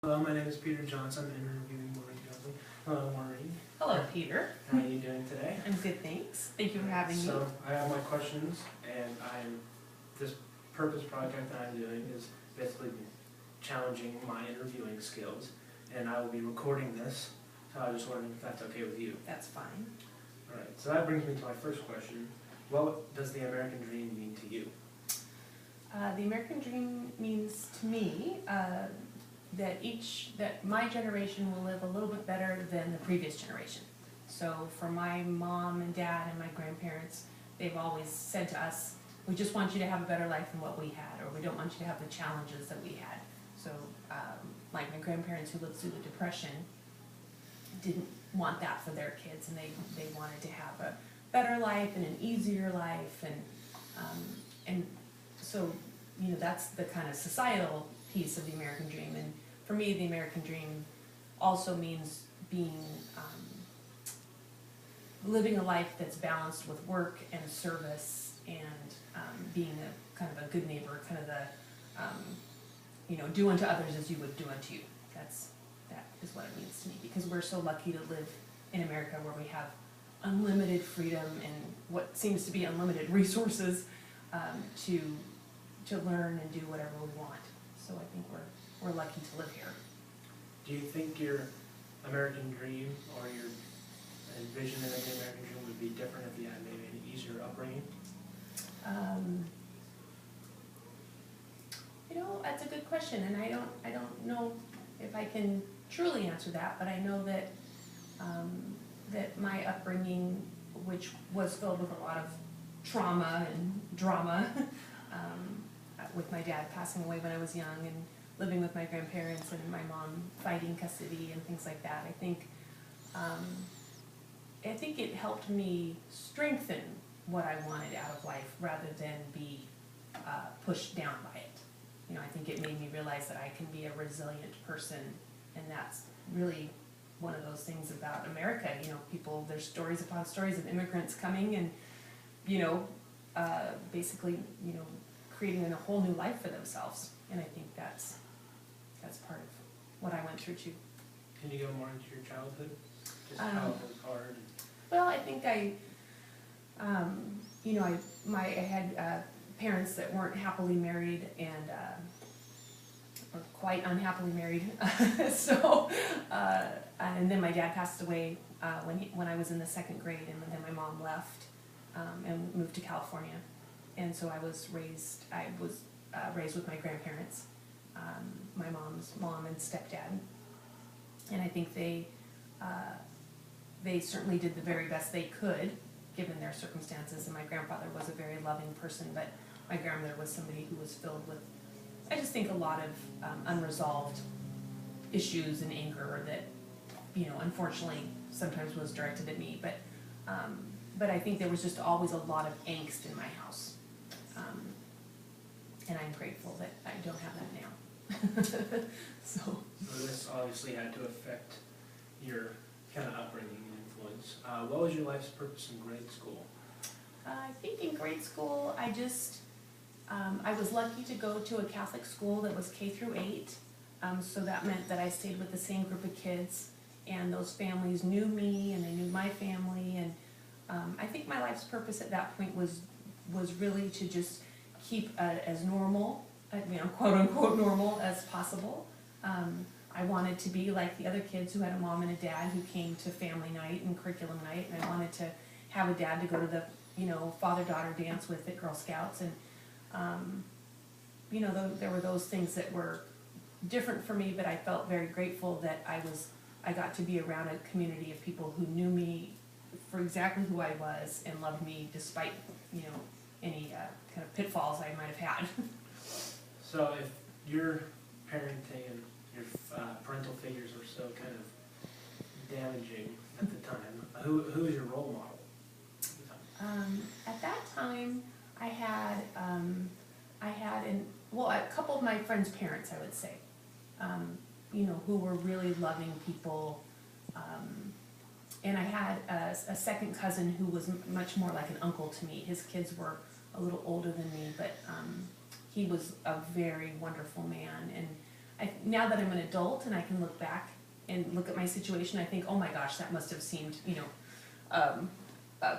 Hello, my name is Peter Johnson. I'm interviewing Maureen Johnson. Hello, Maureen. Hello, Peter. How are you doing today? I'm good, thanks. Thank you for having me. So, I have my questions, and this purpose project that I'm doing is basically challenging my interviewing skills, and I will be recording this, so I was just wondering if that's okay with you. That's fine. Alright, so that brings me to my first question. What does the American dream mean to you? The American dream means to me that my generation will live a little bit better than the previous generation. So for my mom and dad and my grandparents, they've always said to us, we just want you to have a better life than what we had, or we don't want you to have the challenges that we had. So like my grandparents who lived through the Depression didn't want that for their kids, and they wanted to have a better life and an easier life, and so that's the kind of societal piece of the American dream. And for me, the American dream also means living a life that's balanced with work and service, and being a kind of a good neighbor, kind of the do unto others as you would do unto you. That is what it means to me, because we're so lucky to live in America, where we have unlimited freedom and what seems to be unlimited resources to learn and do whatever we want. So I think we're lucky to live here. Do you think your American dream or your envision of the American dream would be different if you had maybe an easier upbringing? That's a good question, and I don't know if I can truly answer that, but I know that that my upbringing, which was filled with a lot of trauma and drama, with my dad passing away when I was young, and living with my grandparents, and my mom fighting custody and things like that, I think it helped me strengthen what I wanted out of life rather than be pushed down by it. I think it made me realize that I can be a resilient person, and that's really one of those things about America. There's stories upon stories of immigrants coming and, basically, creating a whole new life for themselves. And I think that's part of what I went through too. Can you go more into your childhood? Just how it was hard? Well, I think I had parents that weren't happily married and or quite unhappily married. So, and then my dad passed away when I was in the second grade, and then my mom left and moved to California, and so I was raised with my grandparents, my mom's mom and stepdad, and I think they certainly did the very best they could given their circumstances. And my grandfather was a very loving person, but my grandmother was somebody who was filled with, I just think, a lot of unresolved issues and anger that, unfortunately sometimes was directed at me. But I think there was just always a lot of angst in my house. And I'm grateful that I don't have that now. So this obviously had to affect your kind of upbringing and influence. What was your life's purpose in grade school? I think in grade school, I was lucky to go to a Catholic school that was K through 8. So that meant that I stayed with the same group of kids, and those families knew me and they knew my family. And I think my life's purpose at that point was really to just keep as normal, quote unquote normal, as possible. I wanted to be like the other kids who had a mom and a dad who came to family night and curriculum night, and I wanted to have a dad to go to the father-daughter dance with at Girl Scouts. And there were those things that were different for me, but I felt very grateful that I got to be around a community of people who knew me for exactly who I was and loved me despite any kind of pitfalls I might have had. So if your parenting and your parental figures were so kind of damaging at the time, who was your role model at that time? I had a couple of my friends' parents, I would say, who were really loving people, and I had a second cousin who was much more like an uncle to me. His kids were a little older than me, but he was a very wonderful man, and now that I'm an adult and I can look back and look at my situation, I think, oh my gosh, that must have seemed,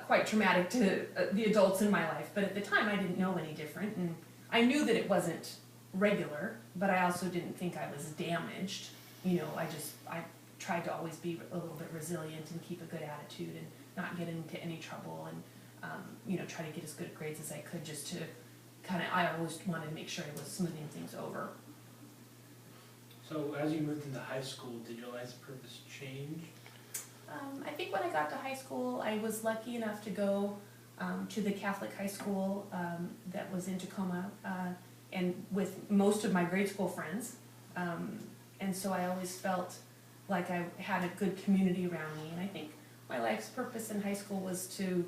quite traumatic to the adults in my life. But at the time, I didn't know any different, and I knew that it wasn't regular, but I also didn't think I was damaged. I tried to always be a little bit resilient and keep a good attitude and not get into any trouble, and try to get as good grades as I could, just to I always wanted to make sure I was smoothing things over. So as you moved into high school, did your life's purpose change? I think when I got to high school, I was lucky enough to go to the Catholic high school that was in Tacoma, and with most of my grade school friends. And so I always felt like I had a good community around me. And I think my life's purpose in high school was to,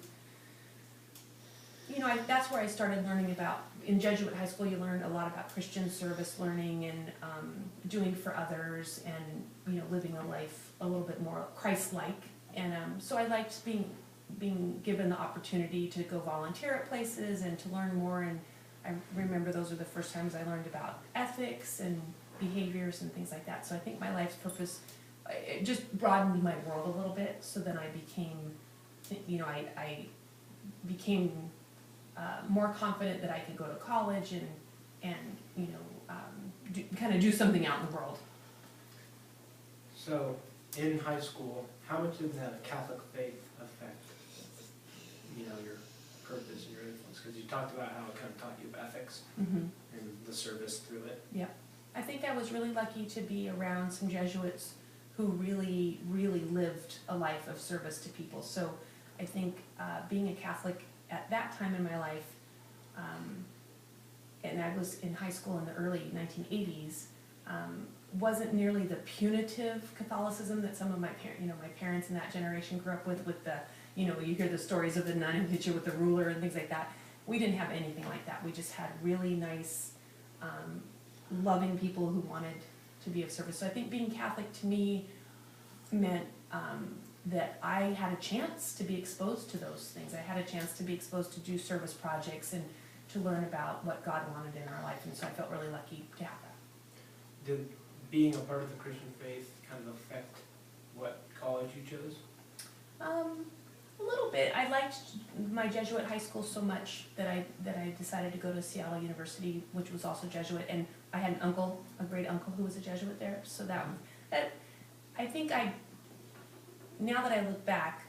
that's where I started learning about, in Jesuit high school you learn a lot about Christian service learning and doing for others, and living a life a little bit more Christ-like. And so I liked being given the opportunity to go volunteer at places and to learn more. And I remember those are the first times I learned about ethics and behaviors and things like that. So I think my life's purpose, it just broadened my world a little bit. So then I became, I became more confident that I could go to college and do something out in the world. So in high school, how much did the Catholic faith affect your purpose and your influence? Because you talked about how it kind of taught you ethics and the service through it. Yeah, I think I was really lucky to be around some Jesuits who really, really lived a life of service to people. So I think being a Catholic at that time in my life, and I was in high school in the early 1980s, wasn't nearly the punitive Catholicism that some of my parents in that generation grew up with the, you hear the stories of the nun who hit you with the ruler and things like that. We didn't have anything like that. We just had really nice, loving people who wanted to be of service. So I think being Catholic to me meant that I had a chance to be exposed to those things. I had a chance to be exposed to do service projects and to learn about what God wanted in our life, and so I felt really lucky to have that. Did being a part of the Christian faith kind of affect what college you chose? A little bit. I liked my Jesuit high school so much that I decided to go to Seattle University, which was also Jesuit, and I had an uncle, a great uncle who was a Jesuit there. So that I think now that I look back,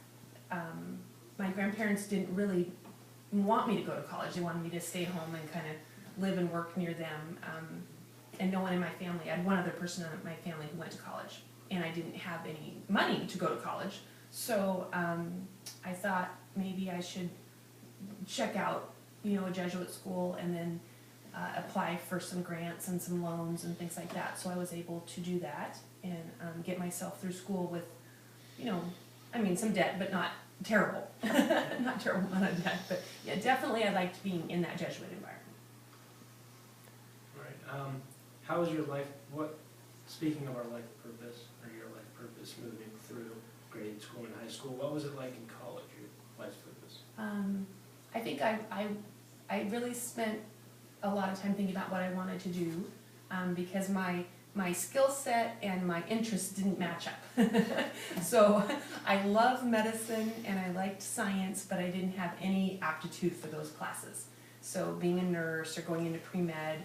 my grandparents didn't really want me to go to college. They wanted me to stay home and kind of live and work near them. And no one in my family, I had one other person in my family who went to college, and I didn't have any money to go to college. So I thought maybe I should check out, a Jesuit school, and then apply for some grants and some loans and things like that. So I was able to do that and get myself through school with, some debt, but not terrible. Not terrible amount of debt, but yeah, definitely I liked being in that Jesuit environment. Right. How was your life, speaking of our life purpose, or your life purpose moving through grade school and high school, what was it like in college, your life's purpose? I think I really spent a lot of time thinking about what I wanted to do, because my skill set and my interests didn't match up. So I love medicine and I liked science, but I didn't have any aptitude for those classes. So being a nurse or going into pre-med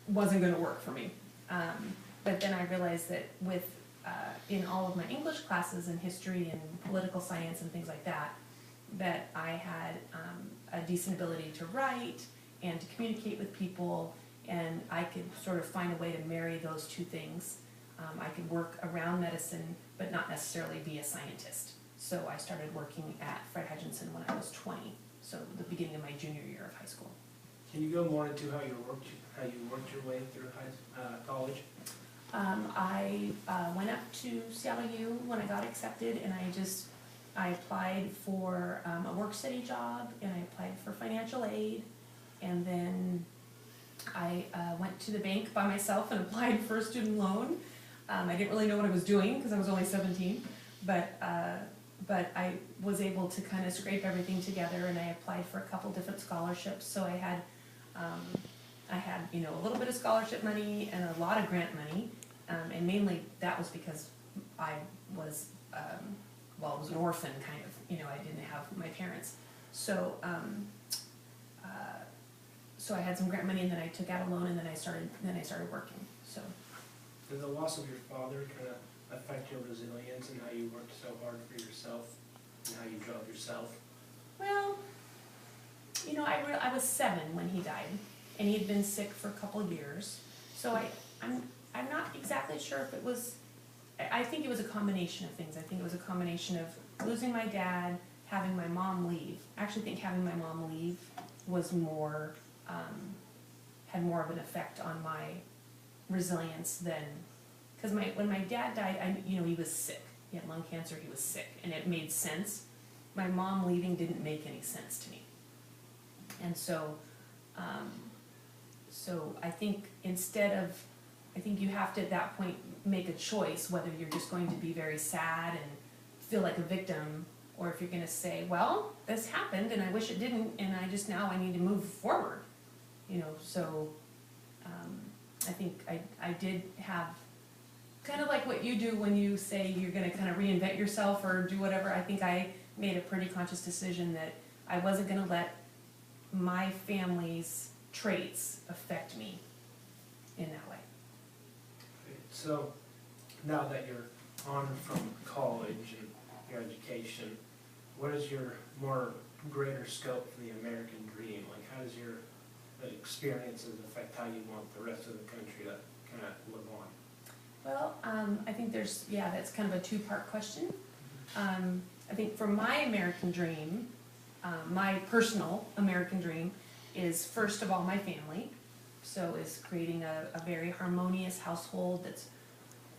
wasn't going to work for me. But then I realized that in all of my English classes and history and political science and things like that, that I had a decent ability to write and to communicate with people, and I could sort of find a way to marry those two things. I could work around medicine, but not necessarily be a scientist. So I started working at Fred Hutchinson when I was 20, so the beginning of my junior year of high school. Can you go more into how you worked your way through college? I went up to Seattle U when I got accepted, and I applied for a work study job, and I applied for financial aid, and then I went to the bank by myself and applied for a student loan. I didn't really know what I was doing because I was only 17, but I was able to kind of scrape everything together, and I applied for a couple different scholarships. So I had I had, you know, a little bit of scholarship money and a lot of grant money. And mainly that was because I was, I was an orphan kind of, you know, I didn't have my parents. So, so I had some grant money and then I took out a loan and then I started working, so. Did the loss of your father kind of affect your resilience and how you worked so hard for yourself and how you drove yourself? Well, you know, I was 7 when he died, and he'd been sick for a couple of years. So I'm not exactly sure if it was. I think it was a combination of things. I think it was a combination of losing my dad, having my mom leave. I actually think having my mom leave was more had more of an effect on my resilience than because when my dad died, you know, he was sick. He had lung cancer. He was sick, and it made sense. My mom leaving didn't make any sense to me. And so, so I think I think you have to at that point make a choice whether you're just going to be very sad and feel like a victim, or if you're going to say, well, this happened and I wish it didn't, and I need to move forward, you know. So I think I did have kind of like what you do when you say you're going to kind of reinvent yourself or do whatever. I think I made a pretty conscious decision that I wasn't going to let my family's traits affect me in that way. So now that you're on from college and your education, what is your more greater scope for the American dream? Like, how does your experiences affect how you want the rest of the country to kind of live on? Well, I think that's kind of a two-part question. I think for my American dream, my personal American dream is, first of all, my family. So is creating a very harmonious household that's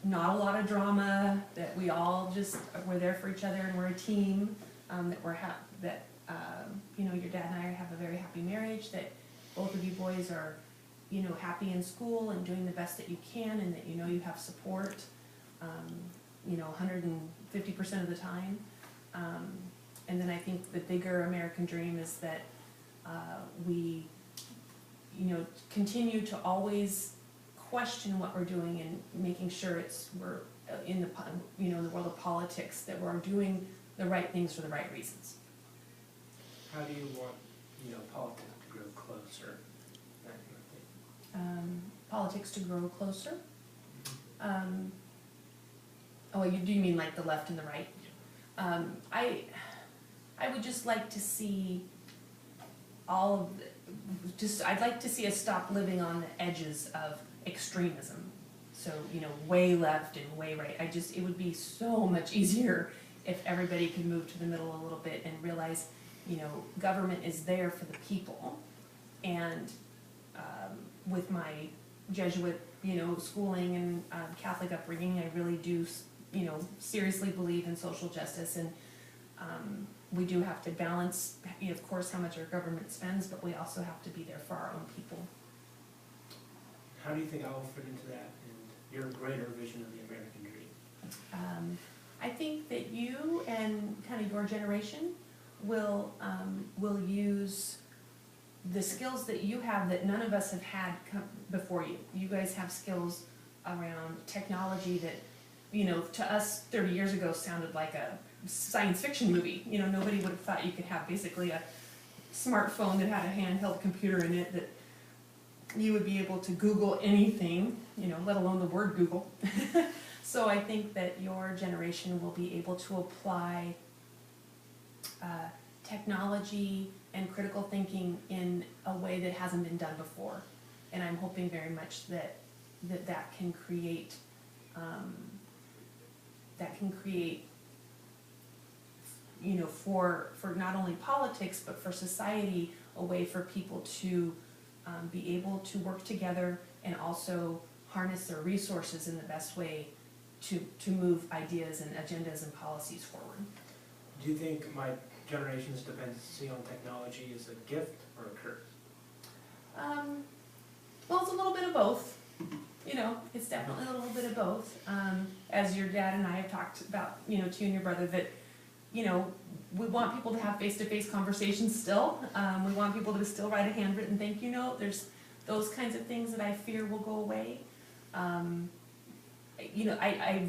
not a lot of drama, that we all just, we're there for each other and we're a team, that you know, your dad and I have a very happy marriage, that both of you boys are, you know, happy in school and doing the best that you can, and that you know you have support, you know, 150% of the time. And then I think the bigger American dream is that we, you know, continue to always question what we're doing and making sure we're in the, you know, in the world of politics, that we're doing the right things for the right reasons. How do you want, you know, politics to grow closer, that kind of thing? Politics to grow closer. Do you mean like the left and the right? I would just like to see I'd like to see us stop living on the edges of extremism. So, you know, way left and way right. It would be so much easier if everybody could move to the middle a little bit and realize, you know, government is there for the people. And with my Jesuit, you know, schooling and Catholic upbringing, I really do, you know, seriously believe in social justice. And we do have to balance, you know, of course, how much our government spends, but we also have to be there for our own people. How do you think I will fit into that and your greater vision of the American dream? I think that you and kind of your generation will use the skills that you have that none of us have had before you. You guys have skills around technology that, you know, to us 30 years ago sounded like a science fiction movie. You know, nobody would have thought you could have basically a smartphone that had a handheld computer in it, that you would be able to Google anything, you know, let alone the word Google. So I think that your generation will be able to apply technology and critical thinking in a way that hasn't been done before. And I'm hoping very much that can create you know, for not only politics but for society, a way for people to be able to work together and also harness their resources in the best way to move ideas and agendas and policies forward. Do you think my generation's dependency on technology is a gift or a curse? Well, it's a little bit of both. You know, it's definitely a little bit of both. As your dad and I have talked about, you know, to you and your brother, that, you know, we want people to have face-to-face conversations still. We want people to still write a handwritten thank you note. There's those kinds of things that I fear will go away. You know, I